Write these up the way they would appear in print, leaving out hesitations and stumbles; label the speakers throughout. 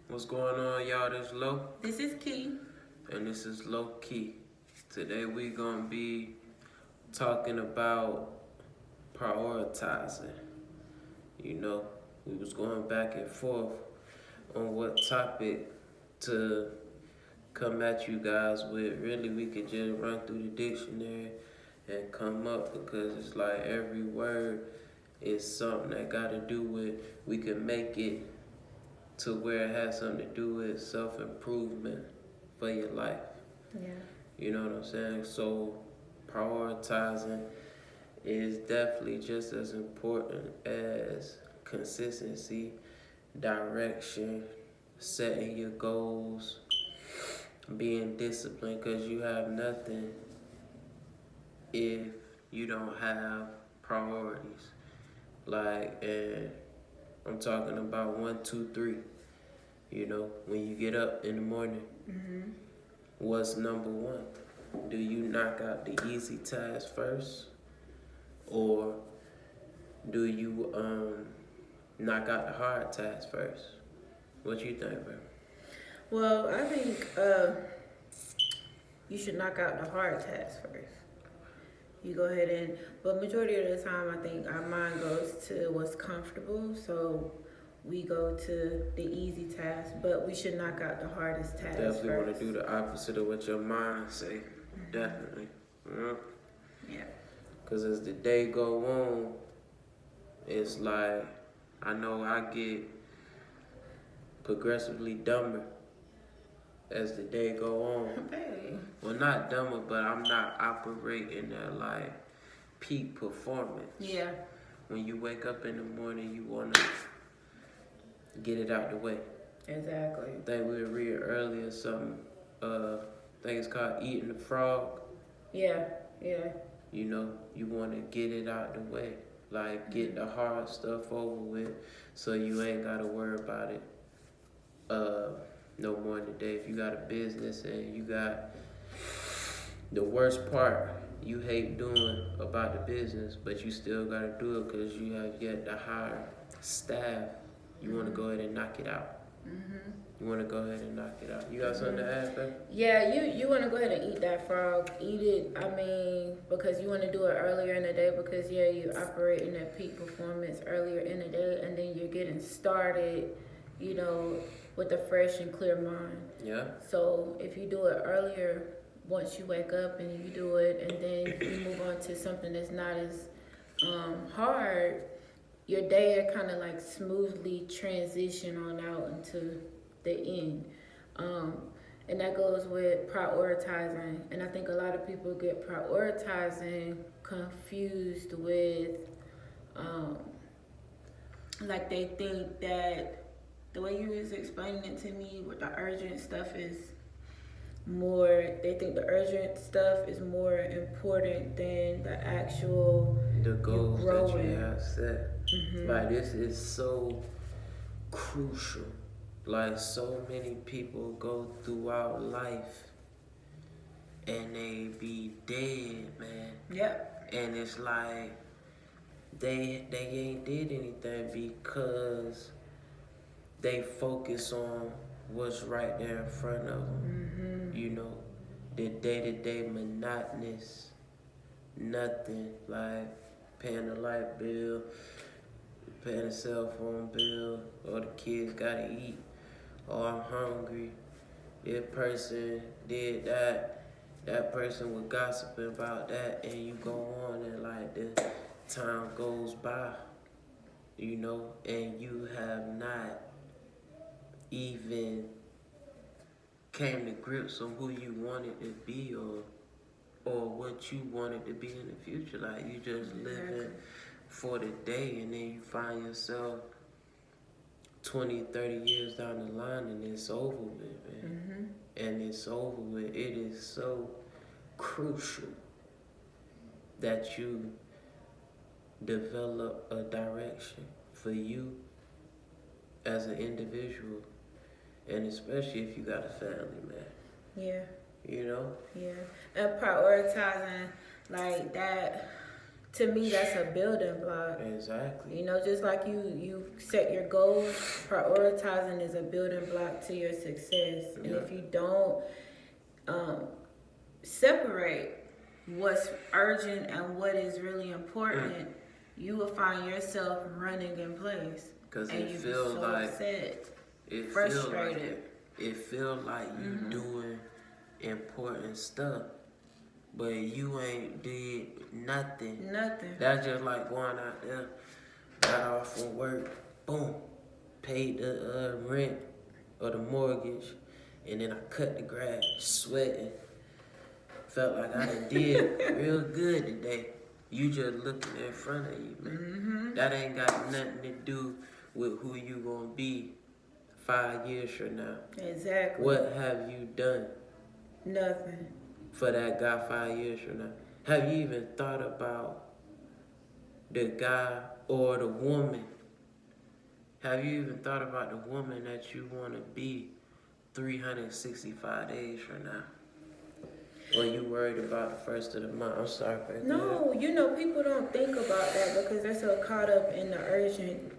Speaker 1: What's going on, y'all? This is Low.
Speaker 2: This is Key.
Speaker 1: And this is Low Key. Today we gonna be talking about prioritizing. You know, we was going back and forth on what topic to come at you guys with. Really, we could just run through the dictionary and come up because it's like every word is something that got to do with, we can make it to where it has something to do with self-improvement for your life.
Speaker 2: Yeah.
Speaker 1: You know what I'm saying? So prioritizing is definitely just as important as consistency, direction, setting your goals, being disciplined, because you have nothing if you don't have priorities. Like, and I'm talking about 1, 2, 3. You know, when you get up in the morning, what's number one? Do you knock out the easy tasks first, or do you knock out the hard tasks first? What you think, bro?
Speaker 2: Well, I think you should knock out the hard tasks first. You go ahead and, but majority of the time, I think our mind goes to what's comfortable. So we go to the easy task, but we should knock out the hardest task
Speaker 1: Definitely
Speaker 2: first.
Speaker 1: want to do the opposite of what your mind say. Definitely.
Speaker 2: Yeah.
Speaker 1: Because as the day go on, it's like, I know I get progressively dumber as the day go on.
Speaker 2: Hey.
Speaker 1: Well, not dumber, but I'm not operating at like peak performance.
Speaker 2: Yeah.
Speaker 1: When you wake up in the morning, you want to get it out the way.
Speaker 2: Exactly.
Speaker 1: I think we were reading earlier something, I think it's called Eating the Frog.
Speaker 2: Yeah. Yeah.
Speaker 1: You know, you want to get it out the way. Like, get the hard stuff over with so you ain't got to worry about it no more today. If you got a business and you got the worst part you hate doing about the business, but you still got to do it because you have yet to hire staff, you want to go ahead and knock it out. You want to go ahead and knock it out. You got something to add, babe?
Speaker 2: Yeah, you want to go ahead and eat that frog. Eat it, I mean, because you want to do it earlier in the day because, yeah, you're operating at peak performance earlier in the day and then you're getting started, you know, with a fresh and clear mind.
Speaker 1: Yeah.
Speaker 2: So if you do it earlier, once you wake up and you do it and then you move on to something that's not as hard, your day kind of like smoothly transition on out into the end. And that goes with prioritizing. And I think a lot of people get prioritizing confused with, like they think that the way you was explaining it to me with the urgent stuff is more, they think the urgent stuff is more important than the actual
Speaker 1: The goals that
Speaker 2: growing.
Speaker 1: you have set. Like, this is so crucial. Like, so many people go throughout life and they be dead, man.
Speaker 2: Yep.
Speaker 1: And it's like they ain't did anything because they focus on what's right there in front of them. You know, the day-to-day monotonous, nothing, like paying the light bill, paying the cell phone bill, or the kids gotta eat, or I'm hungry. This person did that, that person was gossiping about that, and you go on and like the time goes by, you know, and you have not even came to grips on who you wanted to be or what you wanted to be in the future. Like, you just living for the day, and then you find yourself 20, 30 years down the line and it's over with, man. And it's over with. It is so crucial that you develop a direction for you as an individual, and especially if you got a family, man.
Speaker 2: Yeah.
Speaker 1: You know?
Speaker 2: Yeah. And prioritizing like that to me, that's a building block.
Speaker 1: Exactly.
Speaker 2: You know, just like you set your goals, prioritizing is a building block to your success. And
Speaker 1: Yeah.
Speaker 2: if you don't separate what's urgent and what is really important, you will find yourself running in place.
Speaker 1: Cause
Speaker 2: and
Speaker 1: it
Speaker 2: you
Speaker 1: feel
Speaker 2: so
Speaker 1: like
Speaker 2: upset,
Speaker 1: it
Speaker 2: frustrated.
Speaker 1: feel like it feel like you doing important stuff, but you ain't did nothing.
Speaker 2: Nothing.
Speaker 1: That's just like going out there, got off from work, boom, paid the rent or the mortgage, and then I cut the grass, sweating. Felt like I done did real good today. You just looking in front of you, man. That ain't got nothing to do with who you gonna be 5 years from now.
Speaker 2: Exactly.
Speaker 1: What have you done
Speaker 2: Nothing.
Speaker 1: for that guy 5 years from now? Have you even thought about the guy or the woman? Have you even thought about the woman that you want to be 365 days from now? Or you worried about the first of the month? I'm sorry, baby.
Speaker 2: No, you know, people don't think about that because they're so caught up in the urgent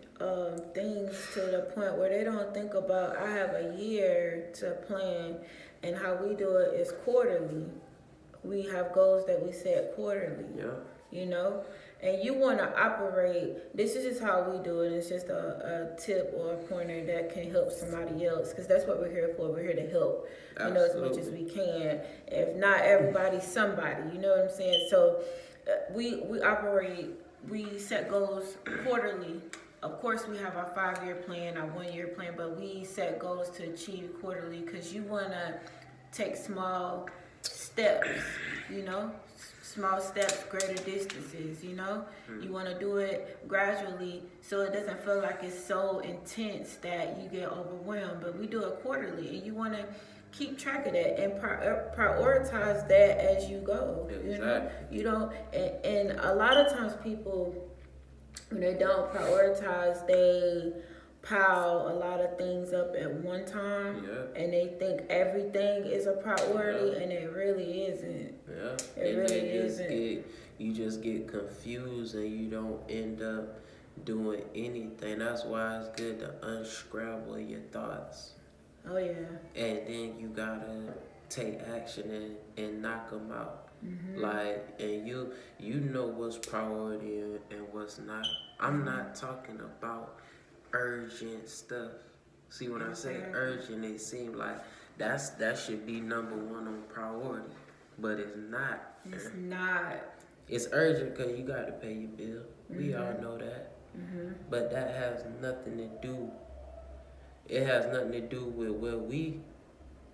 Speaker 2: things to the point where they don't think about, I have a year to plan, and how we do it is quarterly. We have goals that we set quarterly.
Speaker 1: Yeah.
Speaker 2: You know, and you want to operate. This is just how we do it. It's just a tip or a pointer that can help somebody else, because that's what we're here for. We're here to help, you know, as much as we can. If not everybody, somebody. You know what I'm saying? So we operate. We set goals quarterly. Of course, we have our 5-year plan, our 1-year plan, but we set goals to achieve quarterly because you want to take small steps, you know, small steps, greater distances, you know. You want to do it gradually so it doesn't feel like it's so intense that you get overwhelmed. But we do it quarterly, and you want to keep track of that and prioritize that as you go. You know, you don't, and a lot of times people, when they don't prioritize, they pile a lot of things up at one time, and they think everything is a priority, and it really isn't.
Speaker 1: Yeah,
Speaker 2: it really isn't.
Speaker 1: You just get confused and you don't end up doing anything. That's why it's good to unscramble your thoughts.
Speaker 2: Oh yeah.
Speaker 1: And then you gotta take action and knock them out. Like, and you know what's priority and what's not. I'm not talking about urgent stuff. See, when I say urgent, it seems like that should be number one on priority, but it's not.
Speaker 2: It's not.
Speaker 1: It's urgent because you got to pay your bill. We all know that. But that has nothing to do. It has nothing to do with where we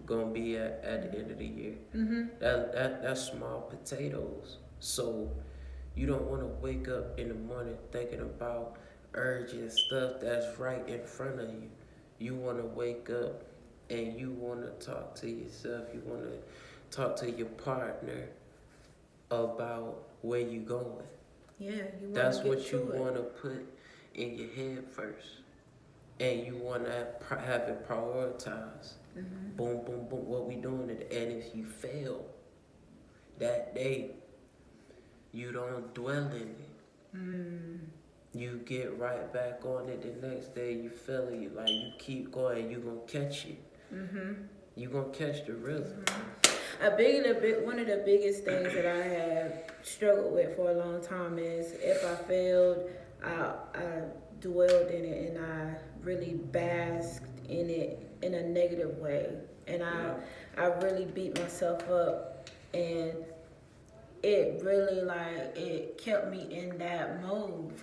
Speaker 1: gonna be at the end of the year. That's small potatoes. So you don't want to wake up in the morning thinking about urgent stuff that's right in front of you. You want to wake up and you want to talk to yourself. You want to talk to your partner about where you going.
Speaker 2: Yeah, you
Speaker 1: That's what you want to put in your head first, and you want to have it prioritized. Boom, boom, boom. What we doing today? And if you fail that day, you don't dwell in it. You get right back on it the next day. You feel it, like you keep going. You gonna catch it. You gonna catch the rhythm.
Speaker 2: One of the biggest things that I have struggled with for a long time is if I failed, I dwelled in it and I really basked in it in a negative way, and I really beat myself up, and it really it kept me in that mode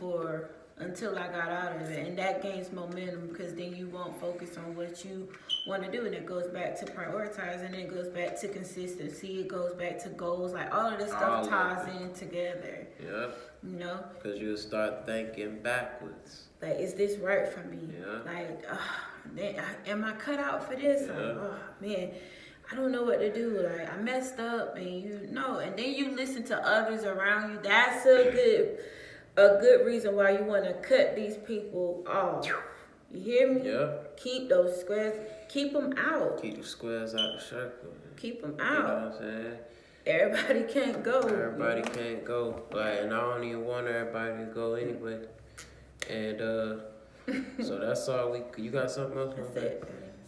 Speaker 2: until I got out of it, and that gains momentum because then you won't focus on what you want to do, and it goes back to prioritizing, it goes back to consistency, it goes back to goals, like all of this stuff ties in together.
Speaker 1: Yeah.
Speaker 2: You know?
Speaker 1: Because you'll start thinking backwards.
Speaker 2: Like, is this right for me?
Speaker 1: Yeah.
Speaker 2: Like, am I cut out for this?
Speaker 1: Yeah.
Speaker 2: Oh, man, I don't know what to do. Like, I messed up, and and then you listen to others around you. That's a good reason why you want to cut these people off. You hear me?
Speaker 1: Yeah.
Speaker 2: Keep those squares, keep them out.
Speaker 1: Keep the squares out the circle.
Speaker 2: Keep them
Speaker 1: You
Speaker 2: out.
Speaker 1: know what I'm saying?
Speaker 2: everybody can't go.
Speaker 1: Everybody can't go. Like, and I don't even want everybody to go anyway. And so that's all you got something else?
Speaker 2: That's it.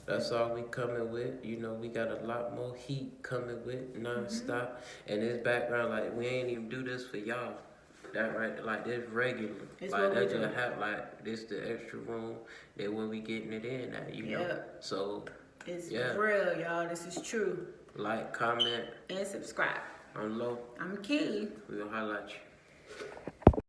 Speaker 1: That's all we coming with. You know, we got a lot more heat coming with non-stop. And this background, like, we ain't even do this for y'all. That right, like, this regular.
Speaker 2: It's
Speaker 1: like,
Speaker 2: what
Speaker 1: that
Speaker 2: we do.
Speaker 1: just have, like, this the extra room that when we getting it in at, you know? So,
Speaker 2: It's
Speaker 1: yeah.
Speaker 2: real, y'all. This is true.
Speaker 1: Like, comment,
Speaker 2: And subscribe.
Speaker 1: I'm Low.
Speaker 2: I'm Key.
Speaker 1: We'll highlight you.